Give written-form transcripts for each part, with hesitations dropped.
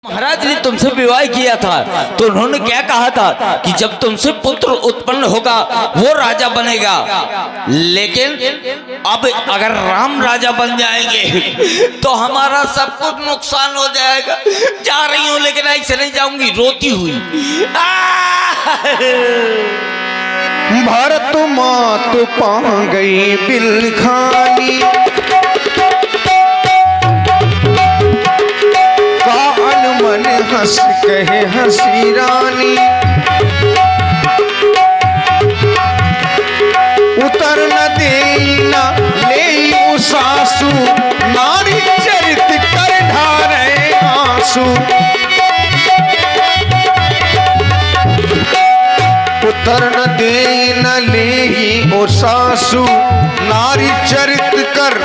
महाराज ने तुमसे विवाह किया था तो उन्होंने क्या कहा था कि जब तुमसे पुत्र उत्पन्न होगा वो राजा बनेगा। लेकिन अब अगर राम राजा बन जाएंगे तो हमारा सब कुछ नुकसान हो जाएगा। जा रही हूँ लेकिन ऐसे नहीं जाऊंगी, रोती हुई। भरत मात पा गई बिलखानी, मन हंस कहे हंसी रानी, उतर न देना ले सासू, नारी चरित कर ढारे आंसू। उतर न देना ले ओ सासू, नारी चरित कर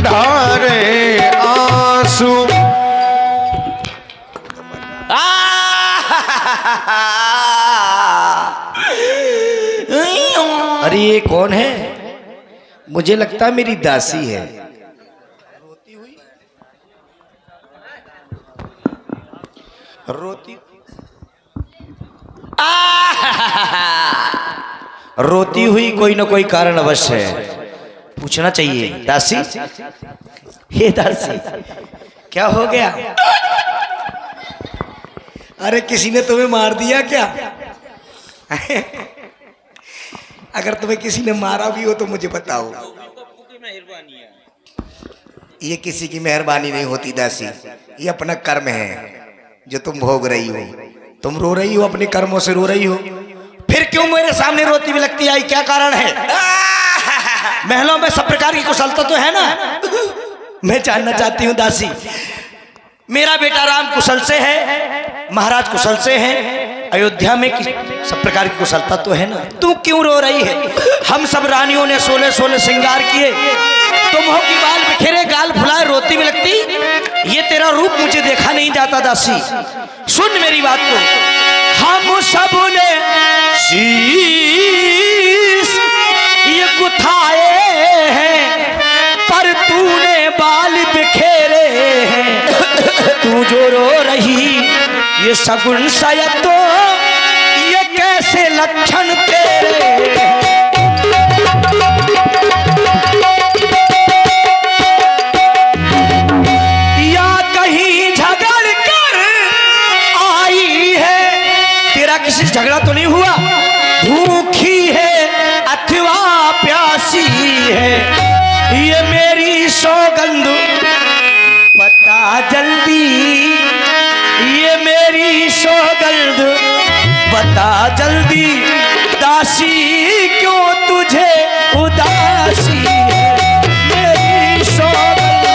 ढारे आंसू। अरे ये कौन है? मुझे लगता है मेरी दासी है। रोती हुई कोई ना कोई कारण अवश्य है, पूछना चाहिए। दासी, हे दासी क्या हो गया? अरे किसी ने तुम्हें मार दिया क्या? अगर तुम्हें किसी ने मारा भी हो तो मुझे बताओ। ये किसी की मेहरबानी नहीं होती दासी, ये अपना कर्म है जो तुम भोग रही हो। तुम रो रही हो, अपने कर्मों से रो रही हो, फिर क्यों मेरे सामने रोती हुई लगती आई? क्या कारण है? महलों में सब प्रकार की कुशलता तो है ना? मैं जानना चाहती हूँ दासी। मेरा बेटा राम कुशल से है, महाराज कुशल से हैं, अयोध्या में सब प्रकार की कुशलता तो है ना? तू क्यों रो रही है? हम सब रानियों ने 16 श्रृंगार किए, तुम हो कि बाल बिखेरे गाल फुलाए रोती भी लगती। ये तेरा रूप मुझे देखा नहीं जाता दासी। सुन मेरी बात को, हम सब ने शीश ये गुथाए हैं, पर तूने बाल बिखेरे हैं। तू जो रो रही ये सगुन शायद तो ये कैसे लक्षण तेरे? या कहीं झगड़ कर आई है? तेरा किसी से झगड़ा तो नहीं हुआ? भूखी है अथवा प्यासी है, ये मेरी सौगंध बता जल्दी, ये मेरी सौगंध बता जल्दी। दासी क्यों तुझे उदासी है मेरी सौगंध?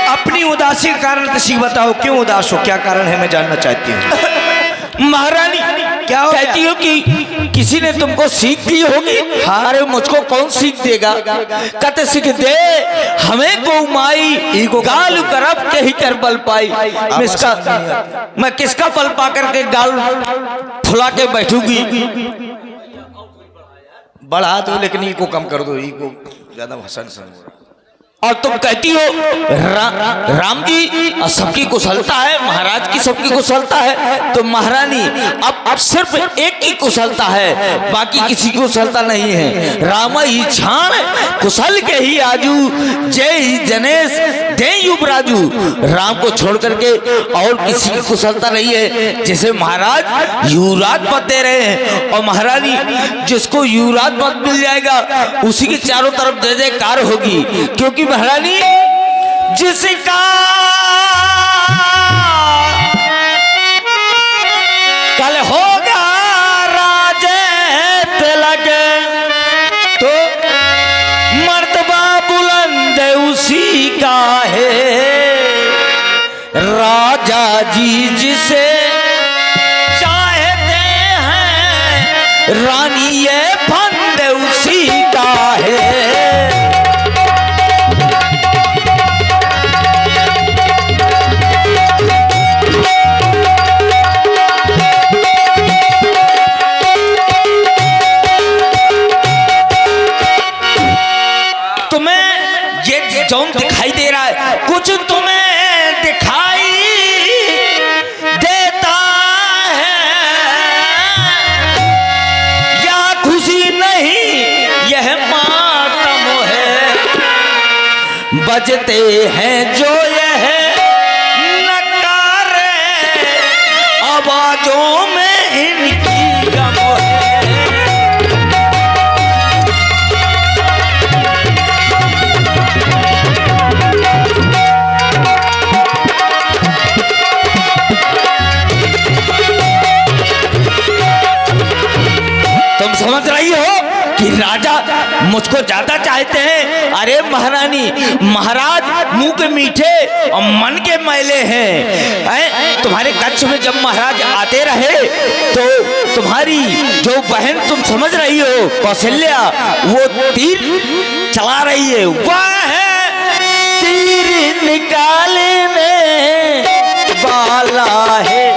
अपनी उदासी का कारण किसी बताओ, क्यों उदास हो? क्या कारण है मैं जानना चाहती हूँ। महारानी क्या हो कहती हो कि किसी ने तुमको सीख दी होगी। हाँ? अरे मुझको कौन सीख देगा? कहते सीख दे हमें को माई, गाल करब के ही कर बल पाई। मैं किसका बल पा करके गाल फुला के बैठूंगी? बढ़ा दो लेकिन ई को कम कर दो, ई को ज्यादा भसन सन हो रहा। और तुम कहती हो राम जी सबकी कुशलता है, महाराज की सबकी कुशलता है। तो महारानी अब सिर्फ एक की कुशलता है, बाकी किसी की कुशलता नहीं है। राम ही छाण कुशल के ही आजू, जय ही जनेश दे युवराजू। राम को छोड़ करके और किसी की कुशलता नहीं है। जैसे महाराज युवराज पद दे रहे हैं और महारानी जिसको युवराज पद मिल जाएगा उसी के चारों तरफ जय जयकार होगी, क्योंकि महारानी जिसका कल होगा राजे तिलक तो मर्तबा बुलंद उसी का है। राजा जी जिसे चाहते हैं, रानी ये फंद उसी का है। बजते हैं जो यह नकारे, आवाजों में इनकी गम है। तुम समझ रही हो कि राजा मुझको ज्यादा चाहते हैं? अरे महारानी, महाराज मुंह के मीठे और मन के मैले हैं। तुम्हारे कच्छ में जब महाराज आते रहे तो तुम्हारी जो बहन तुम समझ रही हो कौशल्या, वो तीर चला रही है। वह तीर निकालने वाला है,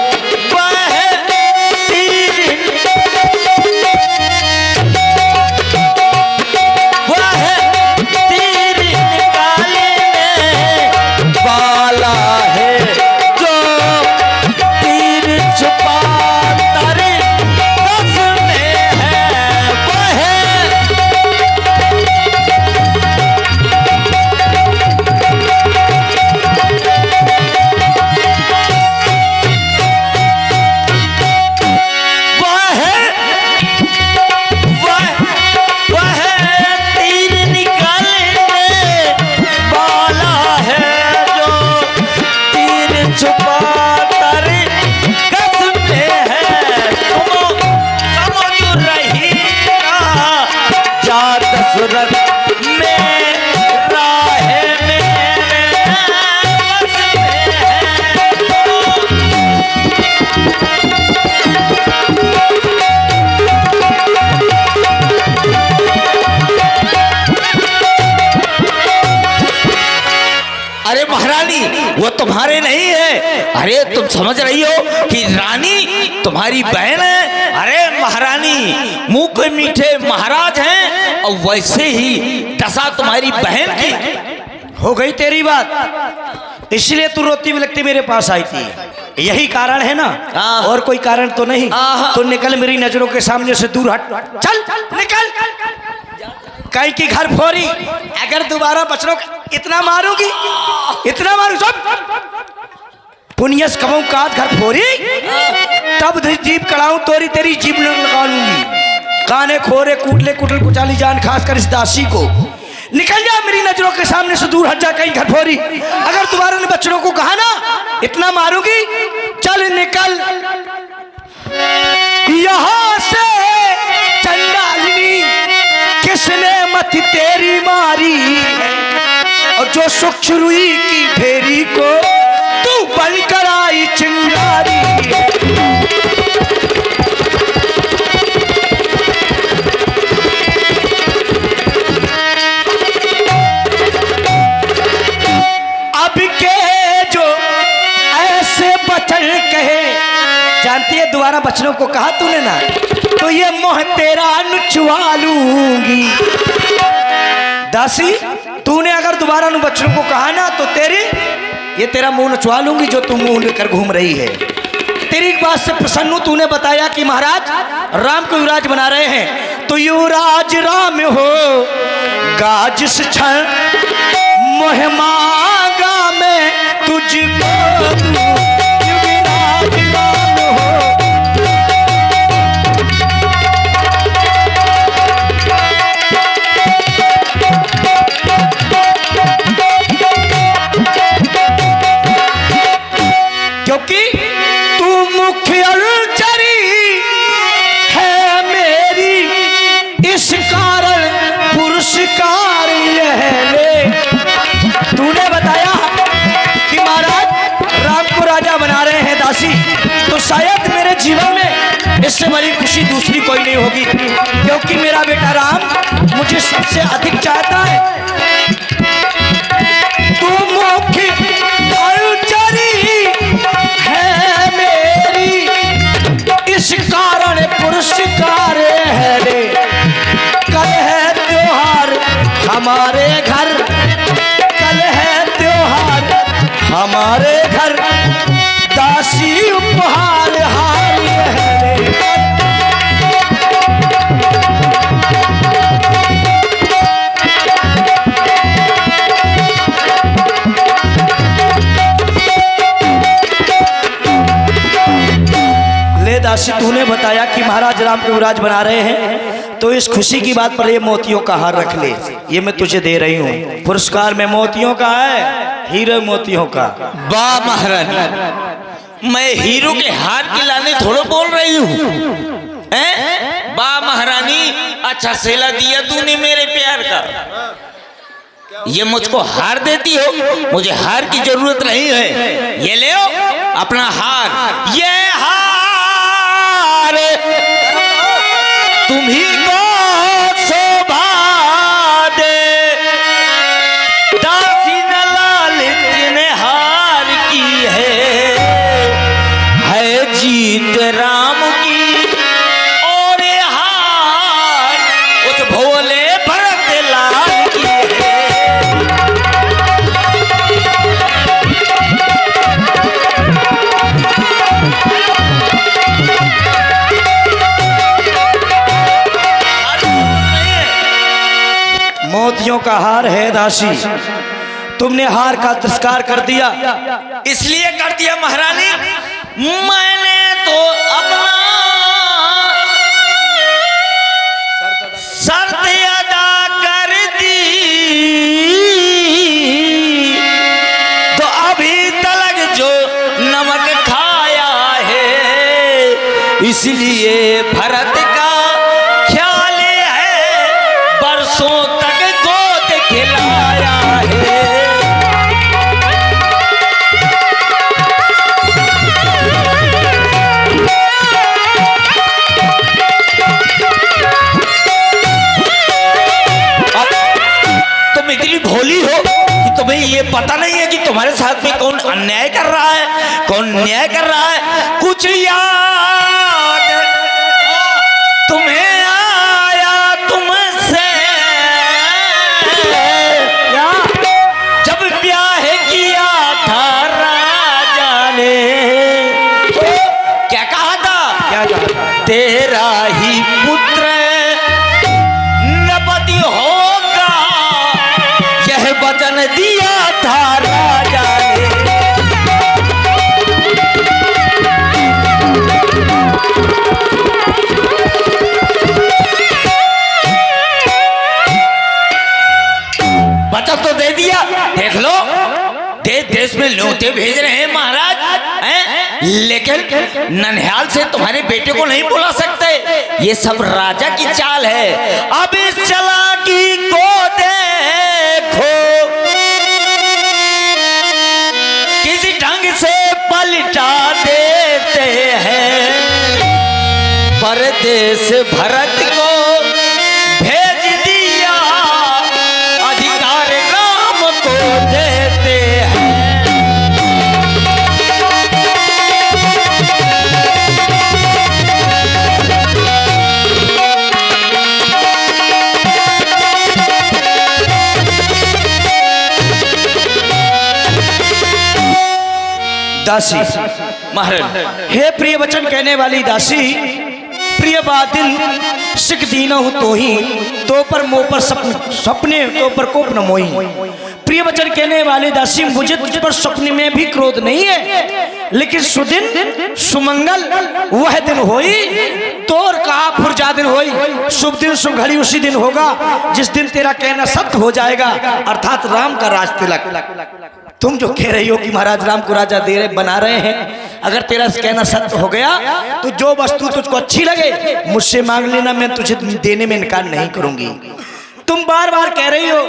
वो तुम्हारे नहीं है। अरे तुम समझ रही हो कि रानी तुम्हारी बहन है? अरे महारानी मुंह के मीठे महाराज हैं और वैसे ही दशा तुम्हारी बहन की। हो गई तेरी बात, इसलिए तू रोती बिलखती मेरे पास आई थी, यही कारण है ना? और कोई कारण तो नहीं। तो निकल मेरी नजरों के सामने से दूर हट, चल निकल। कहीं की घर फोरी, अगर दोबारा बचनों इतना मारूंगी, इतना मारू सब पुनियस कमाऊं काट घर फोरी, तब जीप कड़ाऊं तोरी तेरी जीप लगा लूंगी। काने खोरे कूटले कुटल कुचाली जान खास कर इस दासी को। निकल जा मेरी नजरों के सामने से दूर हट जा कहीं घर फोरी। अगर तुम्हारे ने बच्चों को कहा ना इतना मारूंगी, चल निकल यहां से। चंडालिनी किसने मत तेरी मारी, और जो सुखरुई की फेरी को तू बनकर आई चिंगारी। अब के जो ऐसे बचन कहे, जानती है दोबारा बचनों को कहा तूने ना, तो ये मोह तेरा नुचवा लूंगी। दासी तूने अगर दोबारा नु बच्चों को कहा ना तो ये तेरा मुंह नचवा लूंगी जो तू मुंह लेकर घूम रही है। तेरी एक बात से प्रसन्न हूं, तूने बताया कि महाराज राम को युवराज बना रहे हैं, तो युवराज राम हो गाज क्षण मोह मांगा मैं तुझको। क्योंकि तू मुख्य चरी है मेरी, इस कारण पुरस्कार यह ले। तूने बताया कि महाराज राम को राजा बना रहे हैं दासी, तो शायद मेरे जीवन में इससे बड़ी खुशी दूसरी कोई नहीं होगी, क्योंकि मेरा बेटा राम मुझे सबसे अधिक चाहता है। तू मुख्य इस कारण पुरस्कार है रे। कल है त्योहार हमारे घर, कल है त्योहार हमारे घर, दासी उपहार हार है रे। दासी तूने बताया कि महाराज राम को युवराज बना रहे हैं, तो इस खुशी की बात पर ये मोतियों का हार रख ले, ये मैं तुझे दे रही हूँ। पुरस्कार में मोतियों का है, हीरे मोतियों का। वाह महारानी, मैं हीरो के हार के लाने थोड़ा बोल रही हूँ। वाह महारानी, अच्छा सेला दिया तूने मेरे प्यार का। ये मुझको हार देती हो, मुझे हार की जरूरत नहीं है। ये ले अपना हार, ये हार तुम्ही को शोभा दे। दासी न लालित ने हार की है जीत राम की, और ये हार उस भोले भरत लाल की है। मोतियों का हार है दासी, तुमने हार का तिरस्कार कर दिया। इसलिए कर दिया महारानी, मैंने तो अपना शर्त अदा कर दी, तो अभी तलक जो नमक खाया है, इसलिए भरत का ख्याल है, बरसों तक गोद खिलाया है। तुम इतनी भोली हो कि तुम्हें ये पता नहीं है कि तुम्हारे साथ में कौन अन्याय कर रहा है, कौन न्याय कर रहा है। कुछ याद तुम्हें आया तुमसे, जब ब्याह किया था राजा ने। क्या कहा था? क्या कहा? तेरा ही पुत्र नपति होगा, यह वचन दिया था राजा ने। वचन तो दे दिया, देख लो देश देश में न्योते भेज रहे हैं महाराज हैं? लेकिन ननिहाल से तुम्हारे बेटे को नहीं बुला सकते। ये सब राजा की चाल है। अब इस चालाकी को देखो, किसी ढंग से पलटा देते हैं। परदेश भरत को भेज दिया, अधिकार राम को देते हैं। दासी महाराज, हे प्रिय वचन कहने वाली दासी, प्रिय बातिल सिख दीना हूँ तो ही, तो पर मोह पर सपने तो पर कोप न मोही। प्रिय वचन कहने वाली दासी, मुझे तुझ पर सपने में भी क्रोध नहीं है, लेकिन सुदिन सुमंगल वह दिन होई, तोर कहा फुरजा दिन होई। शुभ दिन शुभ घड़ी उसी दिन होगा जिस दिन तेरा कहना सत्य हो जाएगा, अर्थात राम का राज तिलक। तुम जो कह रही हो कि महाराज राम को राजा दे रहे बना रहे हैं, अगर तेरा कहना सत्य हो गया तो जो वस्तु तुझको अच्छी लगे मुझसे मांग लेना, मैं तुझे देने में इनकार नहीं करूंगी। तुम बार बार कह रही हो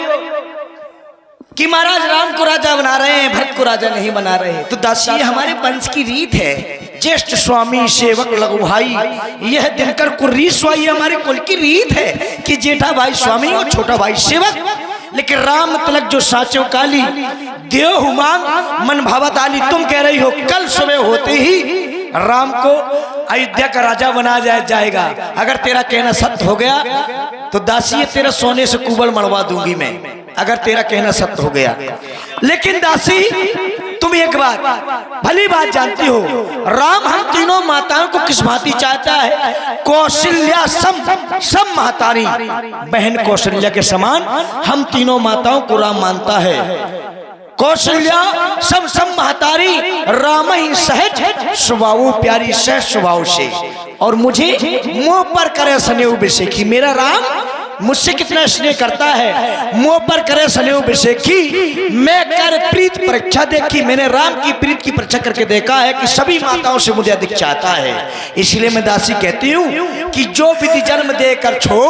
कि महाराज राम को राजा बना रहे हैं, भरत को राजा नहीं बना रहे हैं। तो दासी ये हमारे वंश की रीत है, ज्येष्ठ स्वामी सेवक लघु भाई, यह दिनकर कुर्री स्वाई हमारे कुल की रीत है कि जेठा भाई स्वामी और छोटा भाई सेवक। लेकिन राम तिलक जो साचो काली देव हुमांग मन भावत आली, तुम कह रही हो कल सुबह होते ही राम को अयोध्या का राजा बना जाएगा। अगर तेरा कहना सत्य हो गया तो दासी तेरा सोने से कुबल मड़वा दूंगी मैं, अगर तेरा कहना सत्य हो गया। लेकिन दासी तुम एक बात भली बात जानती हो, राम हम तीनों माताओं को किस भांति चाहता है? कौशल्या सम महतारी, बहन कौशल्या के समान हम तीनों माताओं को राम मानता है। कौशल्या सम सम महतारी राम ही सहज स्वभाव प्यारी सहज स्वभाव से। और मुझे मुंह पर करे स्नेह विषेखी, मेरा राम मुझसे कितना स्नेह करता है। मुंह पर करे स्नेह विषेखी, मैं कर प्रीत परीक्षा देखी, मैंने राम की प्रीत की परीक्षा करके देखा है कि सभी माताओं से मुझे अधिक चाहता है। इसलिए मैं दासी कहती हूँ कि जो विधि जन्म देकर छो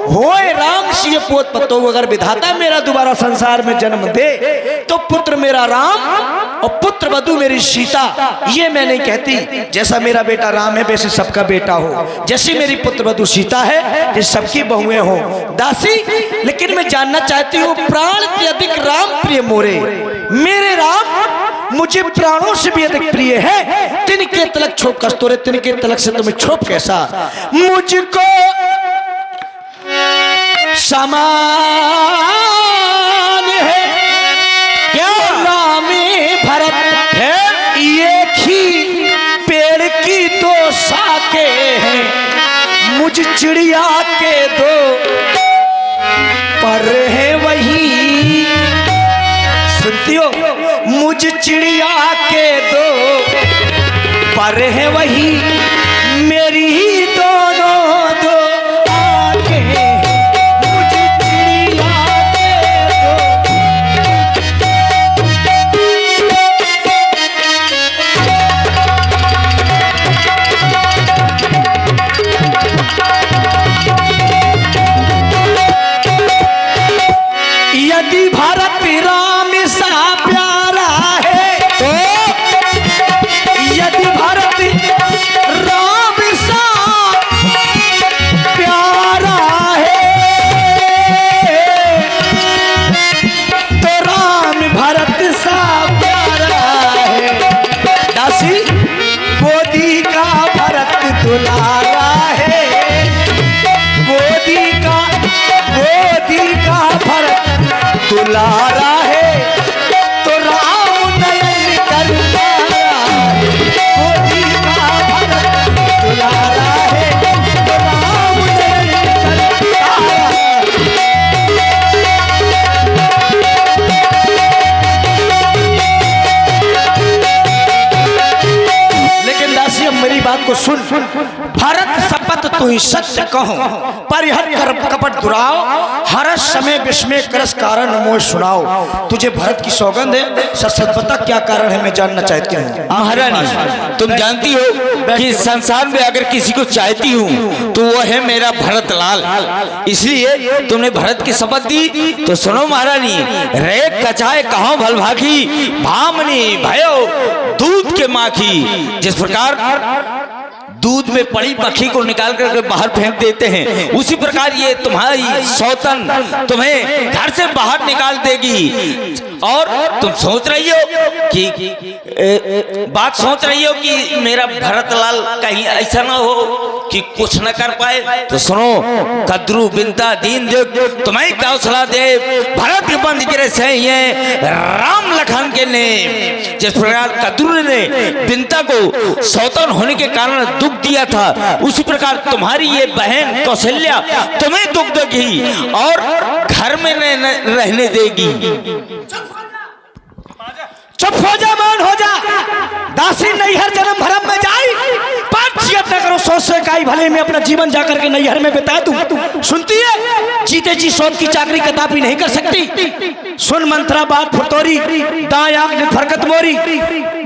होए राम सिय पोत पतो, अगर विधाता मेरा दोबारा संसार में जन्म दे तो पुत्र मेरा राम और पुत्र वधु मेरी सीता। ये मैं नहीं कहती जैसा मेरा बेटा राम है वैसे सबका बेटा हो, जैसी मेरी पुत्र वधु सीता है जैसे सबकी बहुएं हो दासी। लेकिन मैं जानना चाहती हूँ प्राण के अधिक राम प्रिय मोरे, मेरे राम मुझे प्राणों से भी अधिक प्रिय है। तिनके तलक छोप कस्तूरे, तिनके तलक से तुम्हें छोप कैसा, मुझको समान है क्या राम भरत है, एक ही पेड़ की दो शाखे हैं, मुझ चिड़िया के दो पर है वही। सुनती हो, मुझ चिड़िया के दो पर है वही, मेरी ही दोनों दो आंखें हैं, मुझ चिड़िया के दो। यदि भारत राम सा प्यारा है तो, यदि भारत राम सा प्यारा है तो राम भरत सा प्यारा है। दासी गोदी का भरत दुलारा है, गोदी का भरत दुलारा है तो राम नयन कर प्यारा है, गोदी का भरत दुलारा है तो राम नयन कर प्यारा है। लेकिन दासी अब मेरी बात को सुन, भरत शपथ तू ही सत्य कहो, परिहर कर कपट दुराओ, हर्ष समय विस्मय करस कारण मोह सुनाओ। तुझे भरत की सौगंध है, सच बता क्या कारण है, मैं जानना चाहती हूँ। महारानी तुम जानती हो कि संसार में अगर किसी को चाहती हूँ तो वो है मेरा भरत लाल, इसलिए तुमने भरत की शपथ दी। तो सुनो महारानी, रे कचाए कहो भल भागी, भामनी भयो दूध के माखी। जिस प्रकार दूध में पड़ी मक्खी को निकाल कर बाहर फेंक देते हैं, उसी प्रकार ये तुम्हारी सौतन तुम्हें घर से बाहर निकाल देगी। और तुम सोच रही हो कि बात सोच रही हो कि मेरा भरतलाल कहीं ऐसा ना हो कि कुछ न कर पाए। तो सुनो, कद्रू बिनता दीन देव तुम्हें कौशला दे, भरत के बंद गिरे से ये राम लखन के ने। जिस प्रकार कद्रू ने बिनता को सौतन होने के कारण दुख दिया था, उसी प्रकार तुम्हारी ये बहन कौशल्या तुम्हें दुख देगी और घर में रहने देगी। चुप हो जा, मान हो जा। दासी नैहर जन्म भरम में जाई, पाठियत न करो सोच से काई भले में अपना जीवन जाकर के नैहर में बिता दूं। सुनती है, जीते जी सौत की चाकरी कदापि नहीं कर सकती। सुन मंत्रा बात फुरतोरी, दाएं आंख ने फरकत मोरी,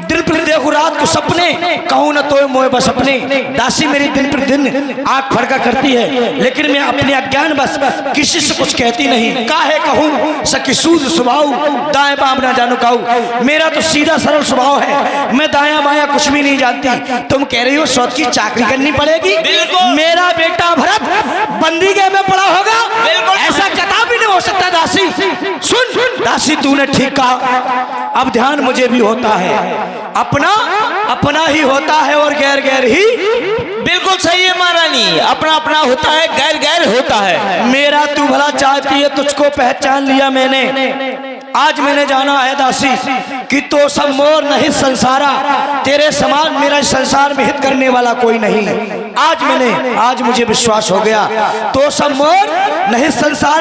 दिल पर देखो रात को सपने, कहूं न तो मोए बस अपने। दासी मेरी दिन पर दिन आंख फरका करती है, लेकिन मैं अपने अज्ञान बस किसी से कुछ कहती नहीं। काहे कहूं सखी सूद स्वभाव, दाएं बाम ना जानू कहूं। मेरा तो सीधा सरल स्वभाव है, मैं दाया बाया कुछ भी नहीं जानती। तुम कह रही हो सौत की चाकरी करनी पड़ेगी, मेरा बेटा भरत बंदी गृह में पड़ा होगा, ऐसा कदापि नहीं हो सकता। दासी सुन, दासी तूने ठीक कहा, अब ध्यान मुझे भी होता है, अपना अपना ही होता है और गैर गैर ही। बिल्कुल सही है महारानी, अपना अपना होता है, गैर गैर होता है। मेरा तू भला चाहती है, तुझको पहचान लिया मैंने, आज मैंने जाना है दासी कि तो सब मोर नहीं संसारा, तेरे समान मेरा संसार में हित करने वाला कोई नहीं। आज मुझे विश्वास हो गया, तो सब मोर नहीं संसारा।